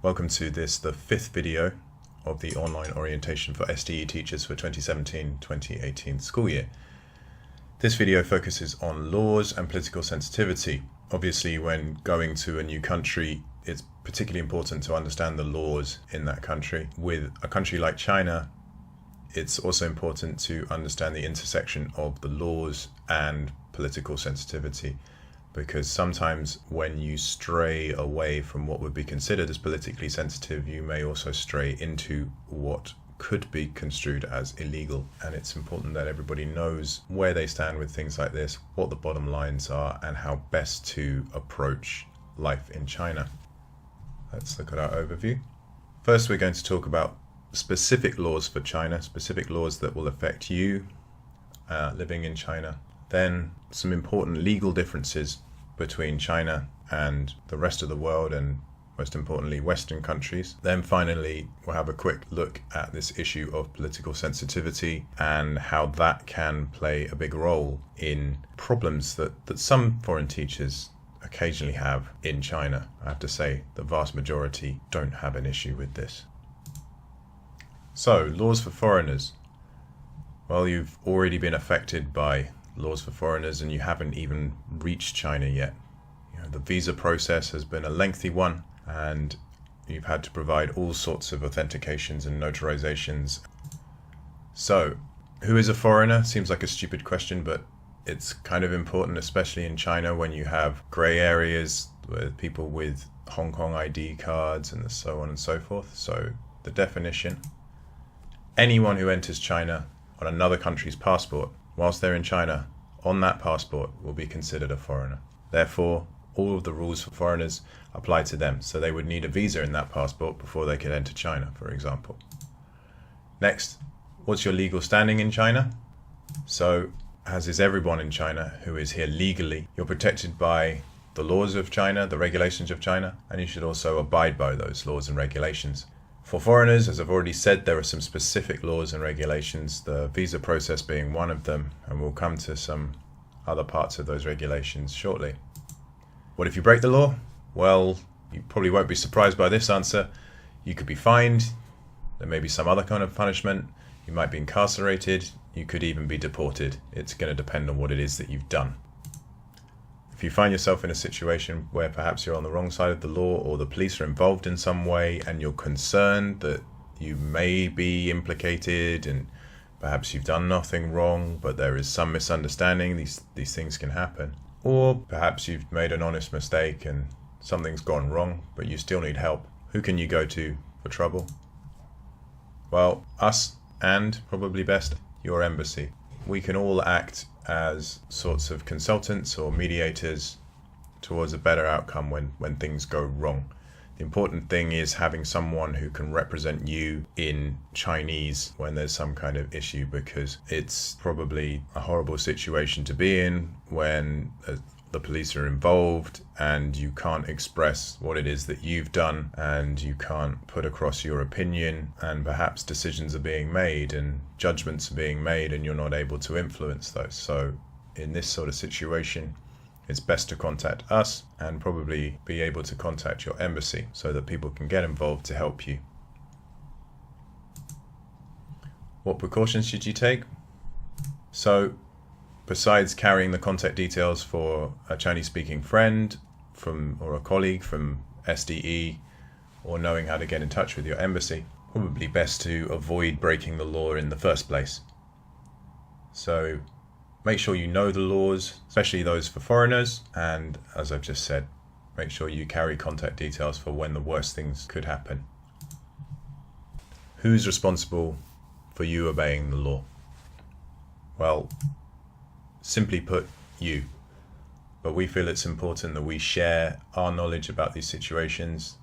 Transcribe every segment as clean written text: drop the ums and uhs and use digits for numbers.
Welcome to the fifth video of the online orientation for SDE Teachers for 2017-2018 school year. This video focuses on laws and political sensitivity. Obviously, when going to a new country, it's particularly important to understand the laws in that country. With a country like China, it's also important to understand the intersection of the laws and political sensitivity, because sometimes when you stray away from what would be considered as politically sensitive, you may also stray into what could be construed as illegal. And it's important that everybody knows where they stand with things like this, what the bottom lines are, and how best to approach life in China. Let's look at our overview. First, we're going to talk about specific laws for China, specific laws that will affect you living in China. Then some important legal differences between China and the rest of the world, and most importantly Western countries. Then finally we'll have a quick look at this issue of political sensitivity and how that can play a big role in problems that some foreign teachers occasionally have in China. I have to say the vast majority don't have an issue with this. So, laws for foreigners. Well, you've already been affected by laws for foreigners and you haven't even reached China yet. The visa process has been a lengthy one, and you've had to provide all sorts of authentications and notarizations. So, who is a foreigner? Seems like a stupid question, but it's kind of important, especially in China when you have grey areas with people with Hong Kong ID cards and so on and so forth. So, the definition: anyone who enters China on another country's passport whilst they're in China on that passport will be considered a foreigner. Therefore, all of the rules for foreigners apply to them. So they would need a visa in that passport before they could enter China, for example. Next, what's your legal standing in China? So, as is everyone in China who is here legally, you're protected by the laws of China, the regulations of China, and you should also abide by those laws and regulations. For foreigners, as I've already said, there are some specific laws and regulations, the visa process being one of them, and we'll come to some other parts of those regulations shortly. What if you break the law? Well, you probably won't be surprised by this answer. You could be fined, there may be some other kind of punishment, you might be incarcerated, you could even be deported. It's going to depend on what it is that you've done. If you find yourself in a situation where perhaps you're on the wrong side of the law, or the police are involved in some way and you're concerned that you may be implicated and perhaps you've done nothing wrong but there is some misunderstanding, these things can happen. Or perhaps you've made an honest mistake and something's gone wrong but you still need help. Who can you go to for trouble? Well, us, and probably best, your embassy. We can all act as sorts of consultants or mediators towards a better outcome when things go wrong. The important thing is having someone who can represent you in Chinese when there's some kind of issue, because it's probably a horrible situation to be in when the police are involved and you can't express what it is that you've done and you can't put across your opinion, and perhaps decisions are being made and judgments are being made and you're not able to influence those. So in this sort of situation, it's best to contact us and probably be able to contact your embassy so that people can get involved to help you. What precautions should you take? So, besides carrying the contact details for a Chinese-speaking friend or a colleague from SDE, or knowing how to get in touch with your embassy, probably best to avoid breaking the law in the first place. So make sure you know the laws, especially those for foreigners, and as I've just said, make sure you carry contact details for when the worst things could happen. Who's responsible for you obeying the law? Well, simply put, you. But we feel it's important that we share our knowledge about these situations,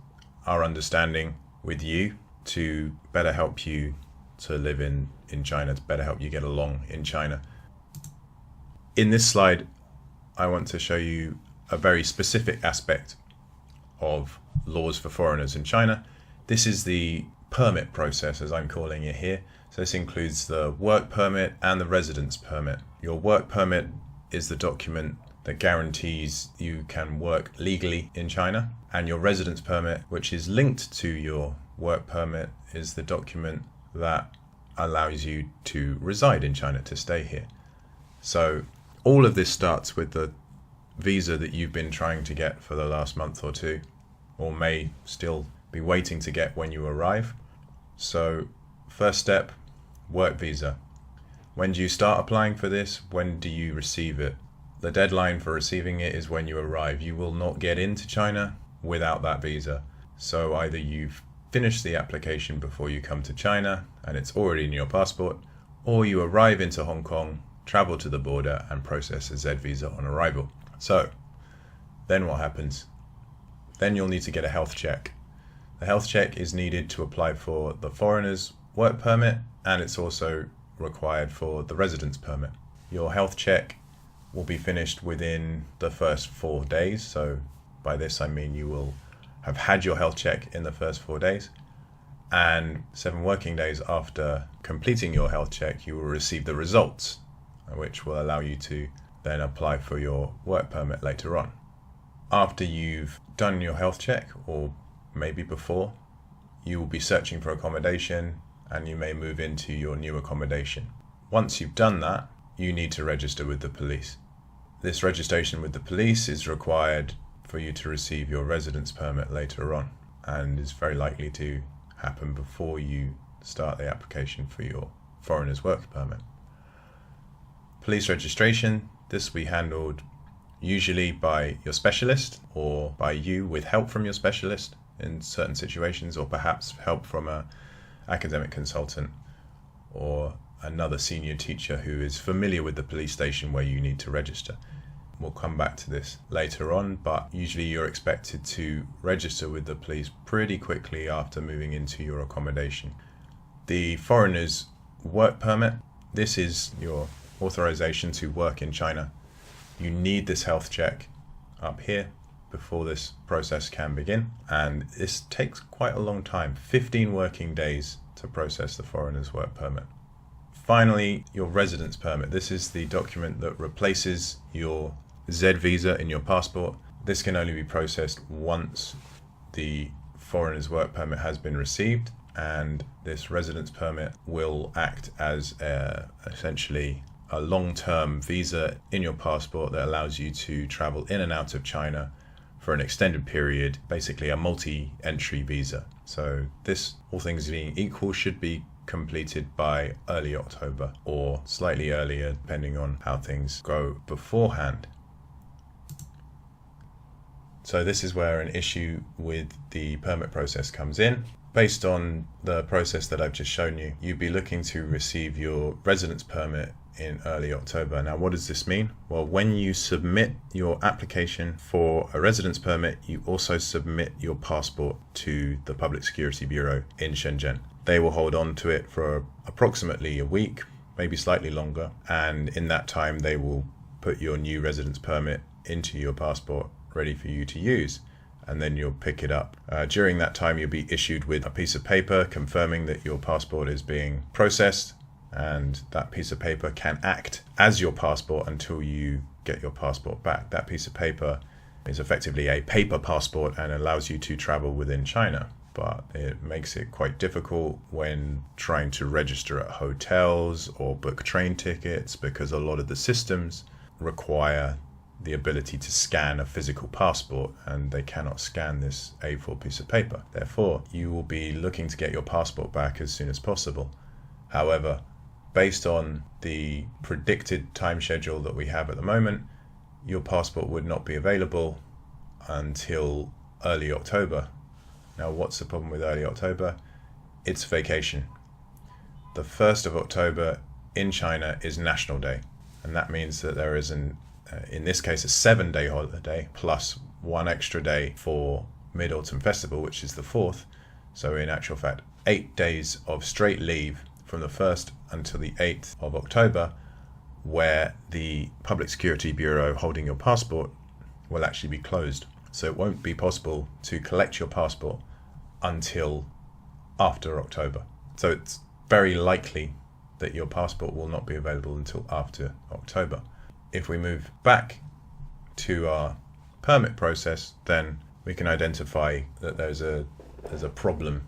our understanding with you, to better help you to live in China, to better help you get along in China. In this slide, I want to show you a very specific aspect of laws for foreigners in China. This is the permit process, as I'm calling it here. So this includes the work permit and the residence permit. Your work permit is the document that guarantees you can work legally in China, and your residence permit, which is linked to your work permit, is the document that allows you to reside in China, to stay here. So all of this starts with the visa that you've been trying to get for the last month or two, or may still be waiting to get when you arrive. So first step, work visa. When do you start applying for this? When do you receive it? The deadline for receiving it is when you arrive. You will not get into China without that visa. So either you've finished the application before you come to China and it's already in your passport, or you arrive into Hong Kong, travel to the border and process a Z visa on arrival. So then what happens? Then you'll need to get a health check. The health check is needed to apply for the foreigner's work permit, and it's also required for the residence permit. Your health check will be finished within the first 4 days. So by this I mean you will have had your health check in the first 4 days, and 7 working days after completing your health check you will receive the results, which will allow you to then apply for your work permit later on. After you've done your health check, or maybe before, you will be searching for accommodation and you may move into your new accommodation. Once you've done that, you need to register with the police. This registration with the police is required for you to receive your residence permit later on, and is very likely to happen before you start the application for your foreigner's work permit. Police registration, this will be handled usually by your specialist or by you with help from your specialist in certain situations, or perhaps help from an academic consultant or another senior teacher who is familiar with the police station where you need to register. We'll come back to this later on, but usually you're expected to register with the police pretty quickly after moving into your accommodation. The foreigner's work permit, this is your authorization to work in China. You need this health check up here before this process can begin, and this takes quite a long time, 15 working days to process the foreigner's work permit. Finally, your residence permit. This is the document that replaces your Z visa in your passport. This can only be processed once the foreigner's work permit has been received, and this residence permit will act as essentially a long-term visa in your passport that allows you to travel in and out of China for an extended period, basically a multi-entry visa. So this, all things being equal, should be completed by early October or slightly earlier, depending on how things go beforehand. So this is where an issue with the permit process comes in. Based on the process that I've just shown you, you'd be looking to receive your residence permit in early October. Now, what does this mean? Well, when you submit your application for a residence permit, you also submit your passport to the Public Security Bureau in Shenzhen. They will hold on to it for approximately a week, maybe slightly longer, and in that time they will put your new residence permit into your passport ready for you to use, and then you'll pick it up. During that time you'll be issued with a piece of paper confirming that your passport is being processed, and that piece of paper can act as your passport until you get your passport back. That piece of paper is effectively a paper passport and allows you to travel within China, but it makes it quite difficult when trying to register at hotels or book train tickets, because a lot of the systems require the ability to scan a physical passport, and they cannot scan this A4 piece of paper. Therefore, you will be looking to get your passport back as soon as possible. However, based on the predicted time schedule that we have at the moment, your passport would not be available until early October. Now, what's the problem with early October? It's vacation. The 1st of October in China is National Day, and that means that there is in this case, a 7-day holiday plus 1 extra day for Mid-Autumn Festival, which is the 4th. So in actual fact, 8 days of straight leave from the 1st until the 8th of October, where the Public Security Bureau holding your passport will actually be closed. So it won't be possible to collect your passport until after October. So it's very likely that your passport will not be available until after October. If we move back to our permit process, then we can identify that there's a problem.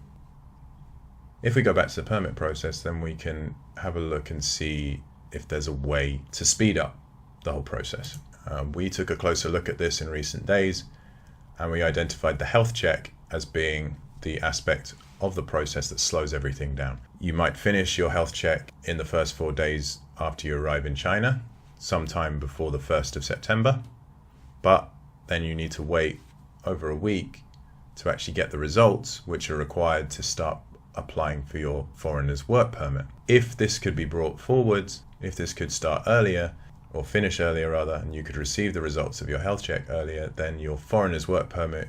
If we go back to the permit process, then we can have a look and see if there's a way to speed up the whole process. We took a closer look at this in recent days, and we identified the health check as being the aspect of the process that slows everything down. You might finish your health check in the first 4 days after you arrive in China, sometime before the 1st of September, but then you need to wait over a week to actually get the results which are required to start applying for your foreigner's work permit. If this could be brought forwards, if this could start earlier, or finish earlier rather, and you could receive the results of your health check earlier, then your foreigner's work permit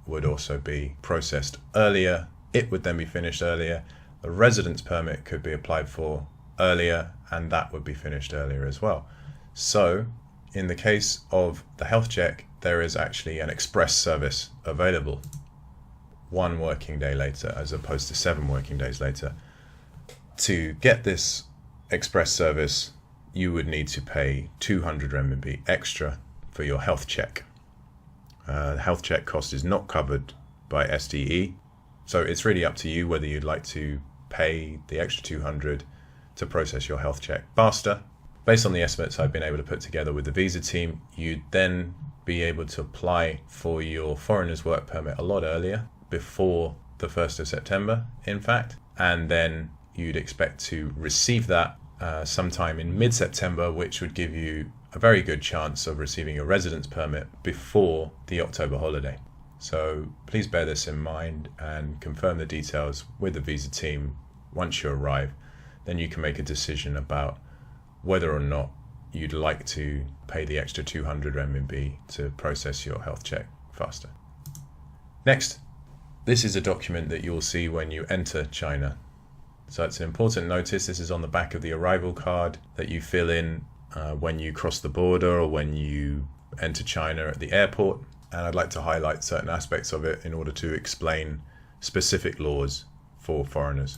would also be processed earlier. It would then be finished earlier. The residence permit could be applied for earlier, and that would be finished earlier as well. So in the case of the health check, there is actually an express service available 1 working day later as opposed to 7 working days later. To get this express service, you would need to pay 200 renminbi extra for your health check. The health check cost is not covered by SDE, so it's really up to you whether you'd like to pay the extra 200 to process your health check faster. Based on the estimates I've been able to put together with the visa team, you'd then be able to apply for your foreigner's work permit a lot earlier, before the 1st of September, in fact, and then you'd expect to receive that sometime in mid-September, which would give you a very good chance of receiving your residence permit before the October holiday. So please bear this in mind and confirm the details with the visa team once you arrive. Then you can make a decision about whether or not you'd like to pay the extra 200 renminbi to process your health check faster. Next, this is a document that you'll see when you enter China. So it's an important notice. This is on the back of the arrival card that you fill in when you cross the border or when you enter China at the airport. And I'd like to highlight certain aspects of it in order to explain specific laws for foreigners.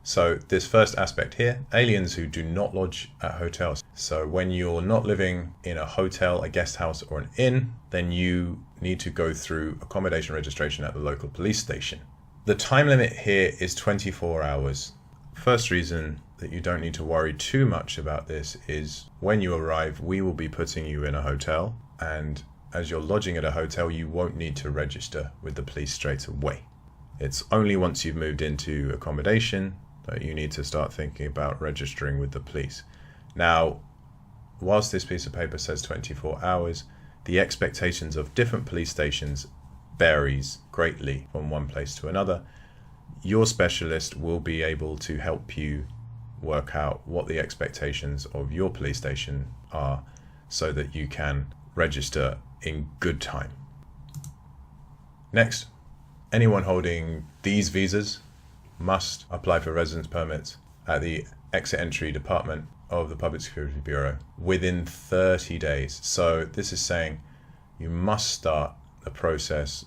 So this first aspect here, aliens who do not lodge at hotels. So when you're not living in a hotel, a guest house or an inn, then you need to go through accommodation registration at the local police station. The time limit here is 24 hours. First reason that you don't need to worry too much about this is when you arrive, we will be putting you in a hotel, and as you're lodging at a hotel, you won't need to register with the police straight away. It's only once you've moved into accommodation that you need to start thinking about registering with the police. Now, whilst this piece of paper says 24 hours, the expectations of different police stations varies greatly from one place to another. Your specialist will be able to help you work out what the expectations of your police station are so that you can register in good time. Next, anyone holding these visas must apply for residence permits at the Exit Entry Department of the Public Security Bureau within 30 days. So this is saying you must start the process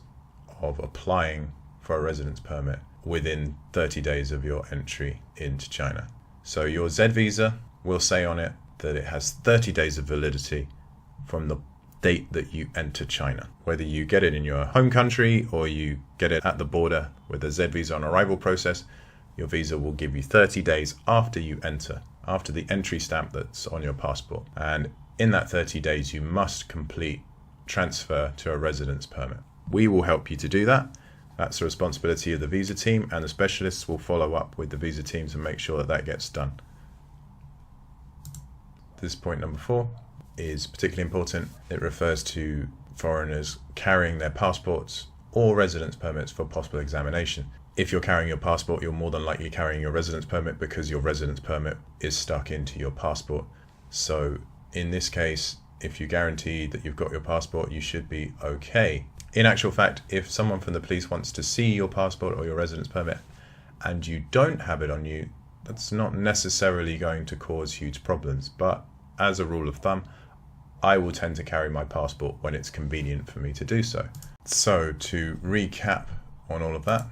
of applying for a residence permit within 30 days of your entry into China. So your Z visa will say on it that it has 30 days of validity from the date that you enter China. Whether you get it in your home country or you get it at the border with a Z visa on arrival process, your visa will give you 30 days after you enter, after the entry stamp that's on your passport. And in that 30 days, you must complete transfer to a residence permit. We will help you to do that. That's the responsibility of the visa team, and the specialists will follow up with the visa team to make sure that that gets done. This point number 4 is particularly important. It refers to foreigners carrying their passports or residence permits for possible examination. If you're carrying your passport, you're more than likely carrying your residence permit because your residence permit is stuck into your passport. So in this case, if you guarantee that you've got your passport, you should be okay. In actual fact, if someone from the police wants to see your passport or your residence permit and you don't have it on you, that's not necessarily going to cause huge problems. But as a rule of thumb, I will tend to carry my passport when it's convenient for me to do so. So to recap on all of that,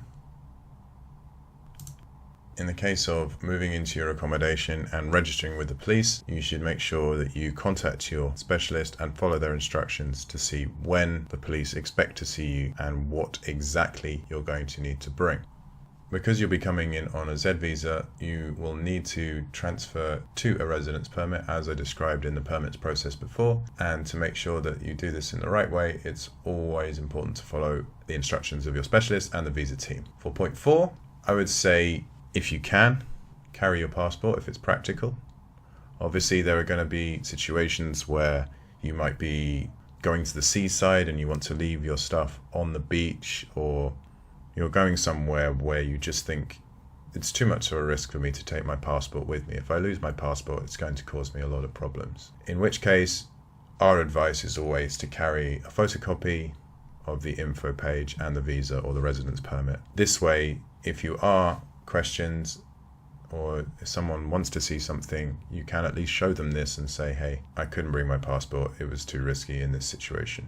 In the case of moving into your accommodation and registering with the police, you should make sure that you contact your specialist and follow their instructions to see when the police expect to see you and what exactly you're going to need to bring. Because you'll be coming in on a Z visa, you will need to transfer to a residence permit, as I described in the permits process before. And to make sure that you do this in the right way, it's always important to follow the instructions of your specialist and the visa team. For point 4, I would say, if you can, carry your passport if it's practical. Obviously, there are going to be situations where you might be going to the seaside and you want to leave your stuff on the beach, or you're going somewhere where you just think it's too much of a risk for me to take my passport with me. If I lose my passport, it's going to cause me a lot of problems. In which case, our advice is always to carry a photocopy of the info page and the visa or the residence permit. This way, if you are questions or if someone wants to see something, you can at least show them this and say, hey, I couldn't bring my passport, it was too risky in this situation.